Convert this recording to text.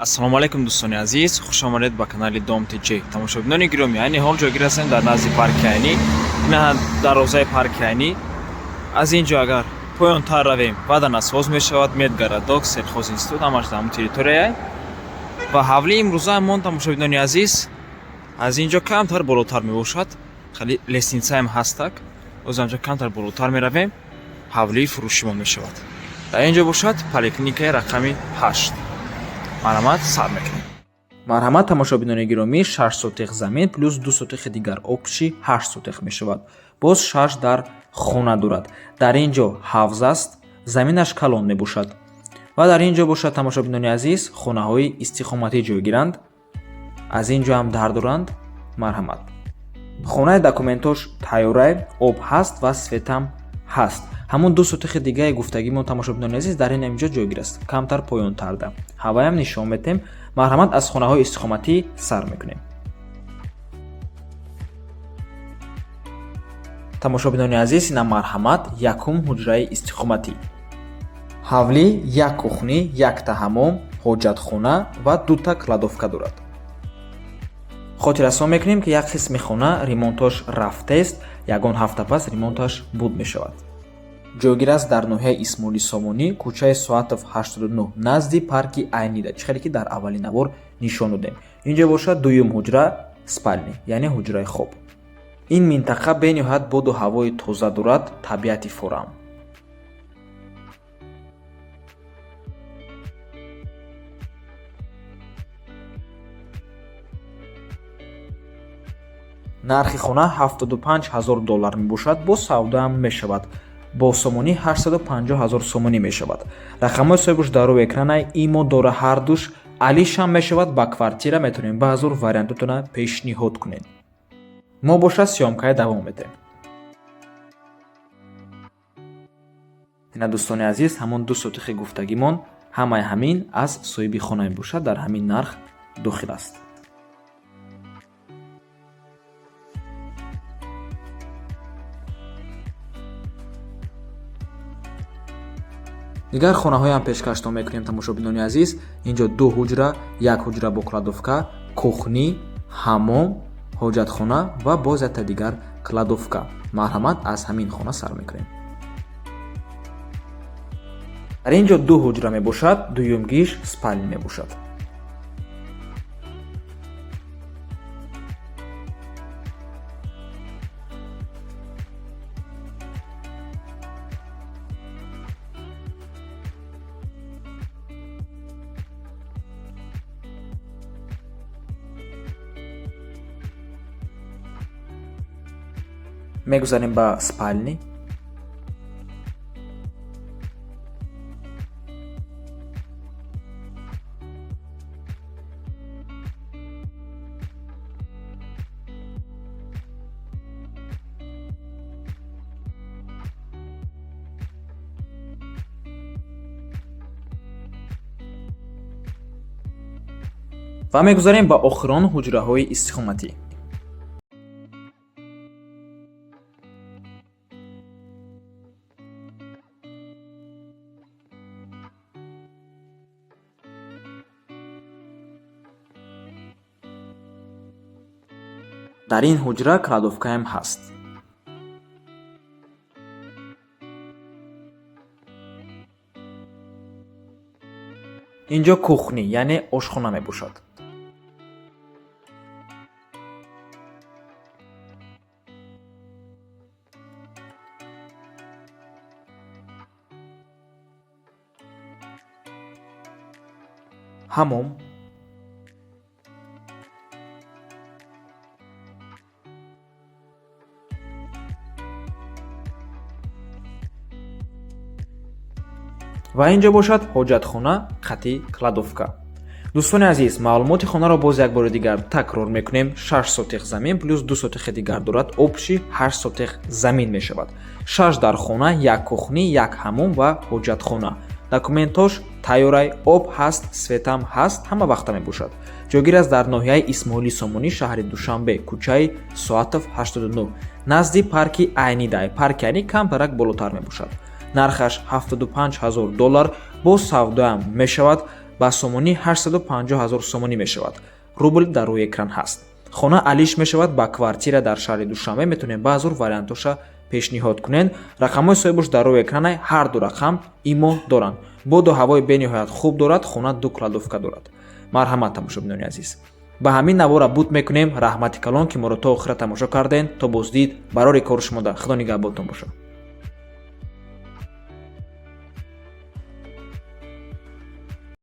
ассалому алайкум дӯстони азиз, хушомадед ба канали Dom.tj. Тамошобинони гиромӣ, айни ҳол ҷойгир ҳастем дар назди парки Айнӣ. Ина дарозаи парки Айнӣ. Аз ин ҷо агар поёнтар равем, баъдан асоз мешавад медгарадок селхоз институт ҳамаш дар ҳамон территорияй. Ва ҳавли имрӯзаамон тамошобинони азиз, аз ин ҷо камтар болотар мебошад. Хали лестницаам ҳастак. Оз ин ҷо камтар болотар меравем, ҳавлии фурӯшимон мешавад. Дар ин ҷо бошад поликлиникаи рақами 8. марҳамат сар мекунем. Марҳамат тамошобинони гиромӣ, 6 сотих замин плюс 2 сотихи дигар обши 8 сотих мешавад. Боз 6 дар хона дорад. Дар ин ҷо ҳавз аст, заминаш калон мебошад. Ва дар ин ҷо бошад тамошобинони азиз, хонаҳои истиқоматӣ ҷойгиранд. Аз ин ҷо ҳам дар доранд. Марҳамат. Хонаи документош тайёрай, об ҳаст ва светам ҳаст. ҳамон 2 сотихи дигаи гуфтагимон тамошобинони азиз дар ин ҷо ҷойгир аст, камтар поёнтарда. Ҳаваям нишон метем. Марҳамат, аз хонаҳои истиқоматӣ сар мекунем. тамошобинони азиз, ина марҳамат якум ҳуҷраи истиқоматӣ. ҳавли як кухни, якта ҳамом, ҳоҷатхона ва дута кладовка дорад. хотиррасон мекунем ки як қисми хона ремонтош рафтаест, ягон ҳафта пас ремонташ буд мешавад. ҷойгир аст дар ноҳияи Исмоили Сомонӣ, кӯчаи Соатов 89, назди парки Айнида, чӣ хеле ки дар аввалин навор нишон додем. Ин ҷо бошад дуюм ҳуҷра спальни, яъне ҳуҷраи хоб. ин минтақа бениҳоят боду ҳавои тоза дорад, табиати форам. нархи хона $75,000 мебошад, бо савдоам мешавад. бо сомонӣ 850,000 сомонӣ мешавад. рақамҳои соҳибуш дар рӯи экранай, имо дора ҳардуш алишам мешавад, ба квартира метавонем баъзур вариантотона пешниҳод кунед. мо бошад сёёмкаи давом метем. ина дӯстони азиз, ҳамон 2 сотихи гуфтагимон ҳамаи ҳамин аз соҳиби хона мебошад, дар ҳамин нарх дохил аст. дигар хонаҳоям пешкаштон мекунем тамошобинони азиз. ин ҷо 2 ҳуҷра, як ҳуҷра бо кладовка, кухни, ҳамом, ҳоҷатхона ва боз якта дигар кладовка. марҳамат, аз ҳамин хона сар мекунем. дар ин ҷо 2 ҳуҷра мебошад, дуюм гиш спальни мебошад. мегузарем ба спальни. ва мегузарем ба охирон ҳуҷраҳои истиқоматӣ. дар ин ҳуҷра кладовкаам ҳаст. ин ҷо кухни, яъне ошхона мебошад. ҳамом, ва ин ҷо бошад ҳоҷатхона қати кладовка. дӯстони азиз, маълумоти хонаро боз як бори дигар такрор мекунем. 6 сотих замин плюс 2 сотихи дигар дорад, обши 8 сотих замин мешавад. 6 дар хона, як кухни, як ҳамом ва ҳоҷатхона. документош тайёрай, об ҳаст, светам ҳаст, ҳама вақта мебошад. ҷойгир аст дар ноҳияи Исмоили Сомонӣ, шаҳри Душанбе, кӯчаи Соатов 89, назди парки Айнида. парки Айнӣ камтарак болотар мебошад. нархаш $75,000 бо савдоам мешавад. ба сомонӣ 850 000 сомонӣ мешавад. Рубл дар рӯи экран ҳаст. хона алиш мешавад ба квартира дар шаҳри Душанбе. метавонем баъзур вариантоша пешниҳод кунед. рақамҳои соҳибаш дар рӯи экран ҳар ду рақам имо доранд. боду ҳавои бениҳоят хуб дорад. хона ду кладовка дорад. марҳамат тамошобинони азиз, ба ҳамин навора буд мекунем. раҳмати калон ки моро то охира тамошо кардем. то боздид барори кори шумо да худо нигаҳботон бошад.